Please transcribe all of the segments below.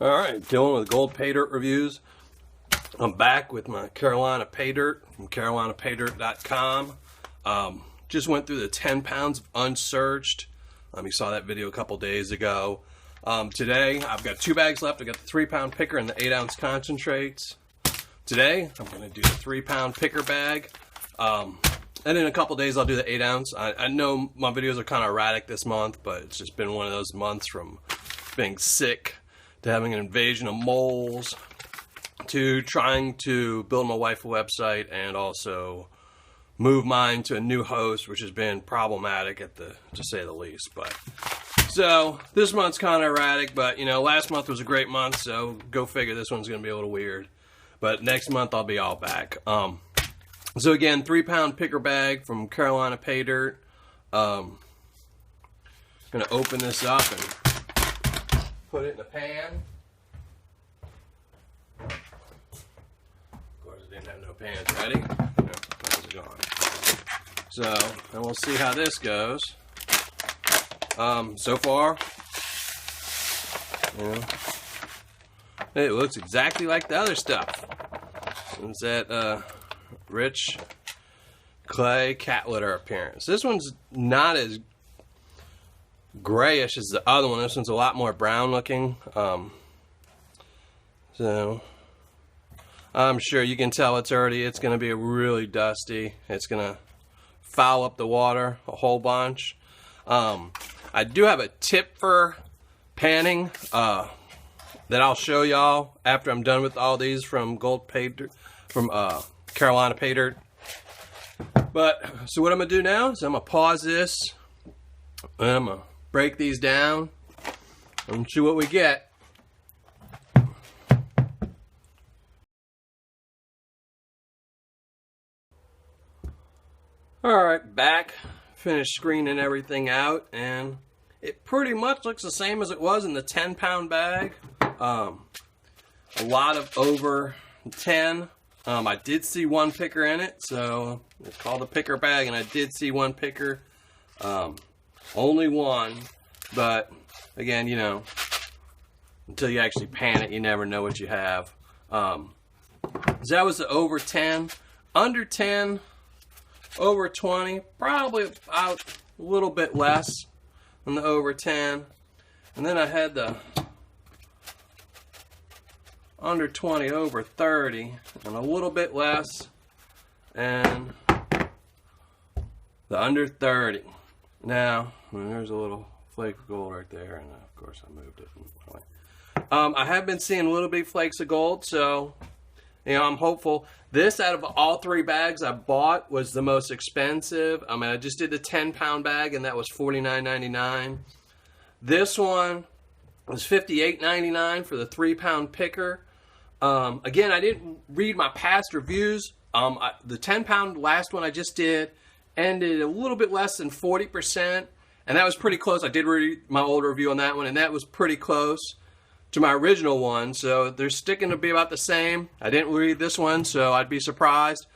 Alright, dealing with gold Paydirt reviews. I'm back with my Carolina Paydirt from CarolinaPaydirt.com. Just went through the 10 pounds of unsearched. You saw that video a couple days ago. Today, I've got 2 bags left. I got the 3-pound picker and the 8-ounce concentrates. Today, I'm going to do the 3-pound picker bag. And in a couple days, I'll do the 8-ounce. I know my videos are kind of erratic this month, but it's just been one of those months from being sick to having an invasion of moles, to trying to build my wife a website and also move mine to a new host, which has been problematic to say the least. But so this month's kind of erratic, but you know, last month was a great month, so go figure this one's going to be a little weird. But next month I'll be all back. So again, 3-pound picker bag from Carolina Paydirt. Going to open this up and put it in a pan. Of course, I didn't have no pans ready. No, those are gone. So, and we'll see how this goes. So far, you know, it looks exactly like the other stuff. It's that rich clay cat litter appearance. This one's not as grayish as the other one. This one's a lot more brown looking. So I'm sure you can tell it's going to be really dusty. It's going to foul up the water a whole bunch. I do have a tip for panning that I'll show y'all after I'm done with all these from Carolina Paydirt. But so what I'm gonna do now is I'm gonna pause this and I'm gonna break these down and see what we get. Alright, back. Finished screening everything out, and it pretty much looks the same as it was in the 10-pound bag. A lot of over 10. I did see one picker in it, so it's called a picker bag, and I did see one picker. Only one, but again, you know, until you actually pan it, you never know what you have. So that was the over 10. Under 10, over 20, probably about a little bit less than the over 10. And then I had the under 20, over 30, and a little bit less, and the under 30. Now, there's a little flake of gold right there, and of course I moved it. I have been seeing little bitty flakes of gold, so you know, I'm hopeful. This, out of all 3 bags I bought, was the most expensive. I mean, I just did the 10-pound bag, and that was $49.99. This one was $58.99 for the 3-pound picker. Again, I didn't read my past reviews. The 10-pound last one I just did ended a little bit less than 40%, and that was pretty close. I did read my old review on that one, and that was pretty close to my original one, so they're sticking to be about the same. I didn't read this one, so I'd be surprised.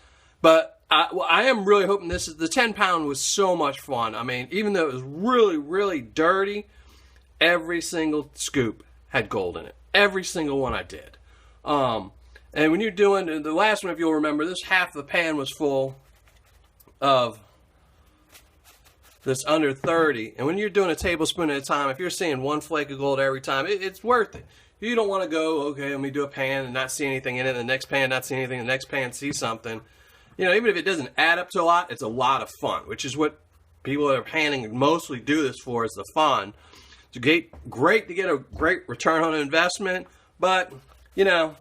But I am really hoping this is, the 10-pound was so much fun. I mean, even though it was really, really dirty, every single scoop had gold in it. Every single one I did. And when you're doing the last one, if you'll remember, this half the pan was full of this under 30. And when you're doing a tablespoon at a time, if you're seeing one flake of gold every time, it's worth it. You don't want to go, okay, let me do a pan and not see anything in it, the next pan not see anything, the next pan see something. You know, even if it doesn't add up to a lot, it's a lot of fun, which is what people that are panning mostly do this for, is the fun. It's great to get a great return on investment, but you know,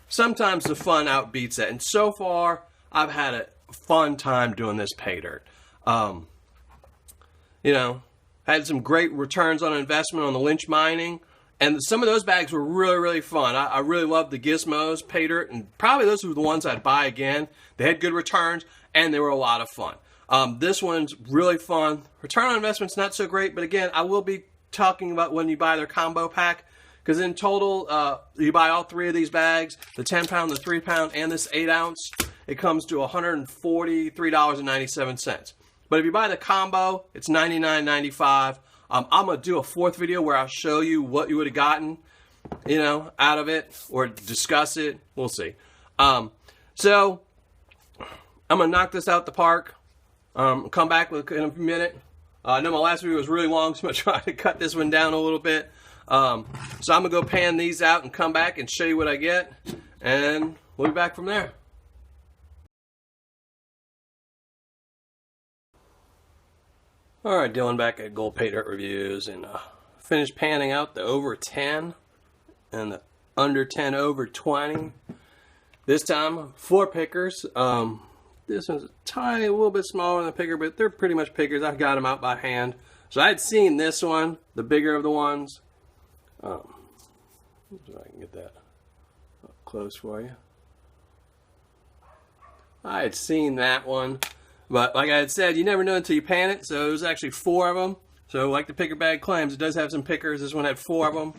sometimes the fun outbeats it. And so far, I've had a fun time doing this Paydirt. You know, had some great returns on investment on the lynch mining, and some of those bags were really, really fun. I really loved the Gizmos, Paydirt, and probably those were the ones I'd buy again. They had good returns, and they were a lot of fun. This one's really fun. Return on investment's not so great, but again, I will be talking about when you buy their combo pack, because in total, you buy all 3 of these bags, the 10-pound, the 3-pound, and this 8-ounce, it comes to $143.97. But if you buy the combo, it's $99.95. I'm going to do a 4th video where I'll show you what you would have gotten you know, out of it or discuss it. We'll see. So I'm going to knock this out the park. Come back in a minute. I know my last video was really long, so I'm going to try to cut this one down a little bit. So I'm going to go pan these out and come back and show you what I get. And we'll be back from there. Alright, Dylan back at Gold Paydirt Reviews, and finished panning out the over 10 and the under 10 over 20. This time, 4 pickers. This one's a little bit smaller than the picker, but they're pretty much pickers. I got them out by hand. So I had seen this one, the bigger of the ones. So I can get that up close for you. I had seen that one. But like I had said, you never know until you pan it. So it was actually 4 of them. So like the picker bag claims, it does have some pickers. This one had 4 of them.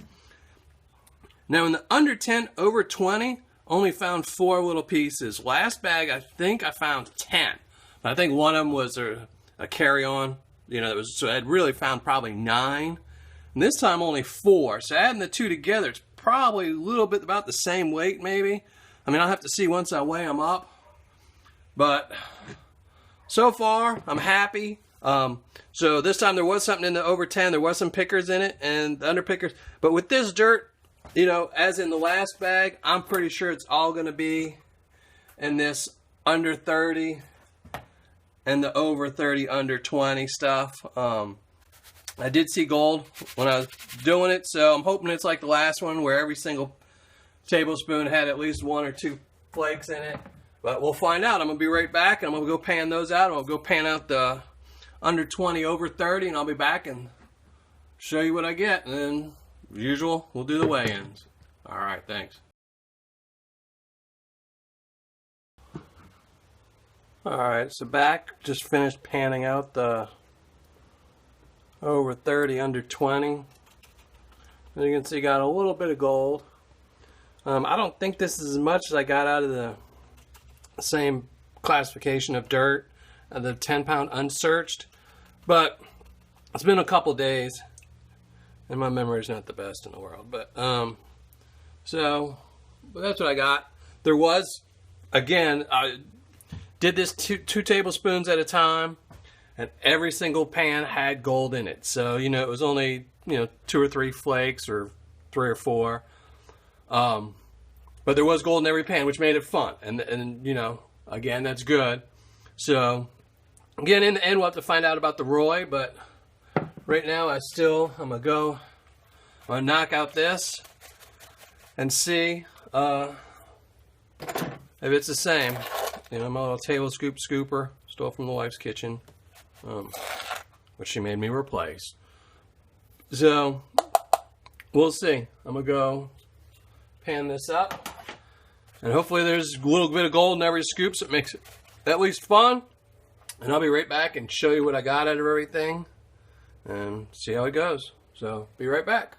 Now in the under 10 over 20, only found 4 little pieces. Last bag, I think I found 10. But I think one of them was a carry-on. You know, so I had really found probably 9. And this time only 4. So adding the 2 together, it's probably a little bit about the same weight maybe. I mean, I'll have to see once I weigh them up. But so far, I'm happy. So this time there was something in the over 10. There was some pickers in it and the under pickers. But with this dirt, you know, as in the last bag, I'm pretty sure it's all going to be in this under 30 and the over 30 under 20 stuff. I did see gold when I was doing it, so I'm hoping it's like the last one where every single tablespoon had at least 1 or 2 flakes in it. But we'll find out. I'm going to be right back, and I'm going to go pan those out. I'll go pan out the under 20, over 30, and I'll be back and show you what I get. And then, as usual, we'll do the weigh-ins. All right, thanks. All right, so back. Just finished panning out the over 30, under 20. As you can see, got a little bit of gold. I don't think this is as much as I got out of the same classification of dirt, the 10-pound unsearched, but it's been a couple days and my memory's not the best in the world. But so that's what I got. There was, again, I did this two tablespoons at a time, and every single pan had gold in it. So, you know, it was only, you know, 2 or 3 flakes or 3 or 4. But there was gold in every pan, which made it fun. And you know, again, that's good. So, again, in the end, we'll have to find out about the Roy. But right now, I'm going to knock out this and see if it's the same. You know, my little table scoop scooper, stole from the wife's kitchen, which she made me replace. So, we'll see. I'm going to go pan this up. And hopefully there's a little bit of gold in every scoop, so it makes it at least fun. And I'll be right back and show you what I got out of everything and see how it goes. So, be right back.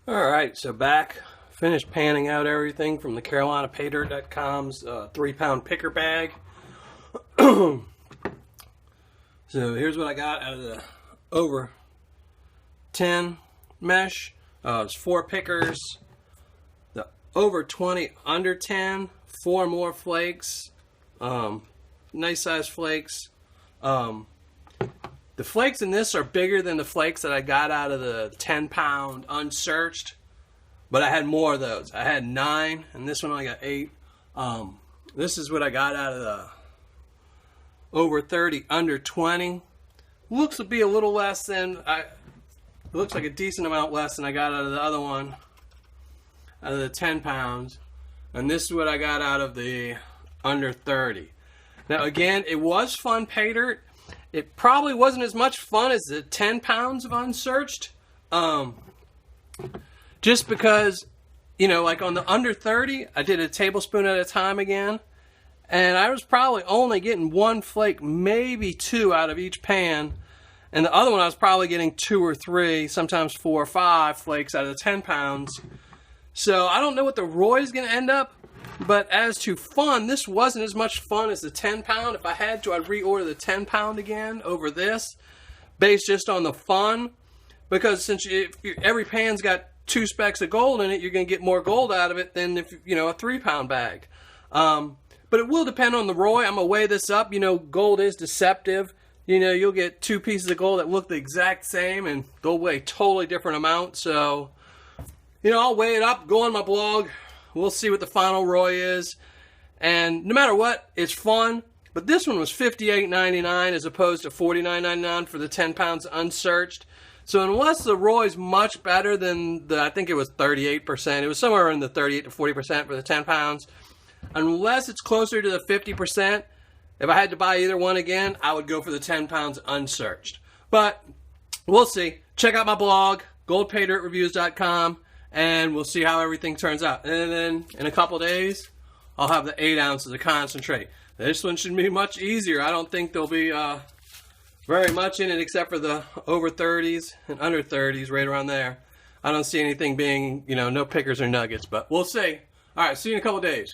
Alright, so back. Finished panning out everything from the CarolinaPaydirt.com's 3-pound picker bag. So, here's what I got out of the over 10 mesh. It's 4 pickers. The over 20 under 10, 4 more flakes. Nice size flakes. The flakes in this are bigger than the flakes that I got out of the 10-pound unsearched, but I had more of those. I had 9, and this one I got 8. This is what I got out of the over 30 under 20. Looks to be a little less than it looks like a decent amount less than I got out of the other one, out of the 10 pounds. And this is what I got out of the under 30. Now again, it was fun Paydirt. It probably wasn't as much fun as the 10 pounds of unsearched. Just because, you know, like on the under 30, I did a tablespoon at a time again. And I was probably only getting 1 flake, maybe 2 out of each pan. And the other one I was probably getting 2 or 3, sometimes 4 or 5 flakes out of the 10 pounds. So I don't know what the Roy's going to end up. But as to fun, this wasn't as much fun as the 10 pound. If I had to, I'd reorder the 10 pound again over this. based just on the fun, because since every pan's got 2 specks of gold in it, you're going to get more gold out of it than if, you know, a 3-pound bag. But it will depend on the Roy. I'm going to weigh this up. You know, gold is deceptive. You know, you'll get 2 pieces of gold that look the exact same and they'll weigh totally different amounts. So, you know, I'll weigh it up, go on my blog. We'll see what the final Roy is. And no matter what, it's fun. But this one was $58.99 as opposed to $49.99 for the 10 pounds unsearched. So unless the Roy's much better than the, I think it was 38%. It was somewhere in the 38 to 40% for the 10 pounds. Unless it's closer to the 50%, if I had to buy either one again, I would go for the 10 pounds unsearched. But we'll see. Check out my blog, goldpaydirtreviews.com, and we'll see how everything turns out. And then in a couple days, I'll have the 8 ounces of concentrate. This one should be much easier. I don't think there'll be very much in it except for the over 30s and under 30s, right around there. I don't see anything being, you know, no pickers or nuggets, but we'll see. All right, see you in a couple days.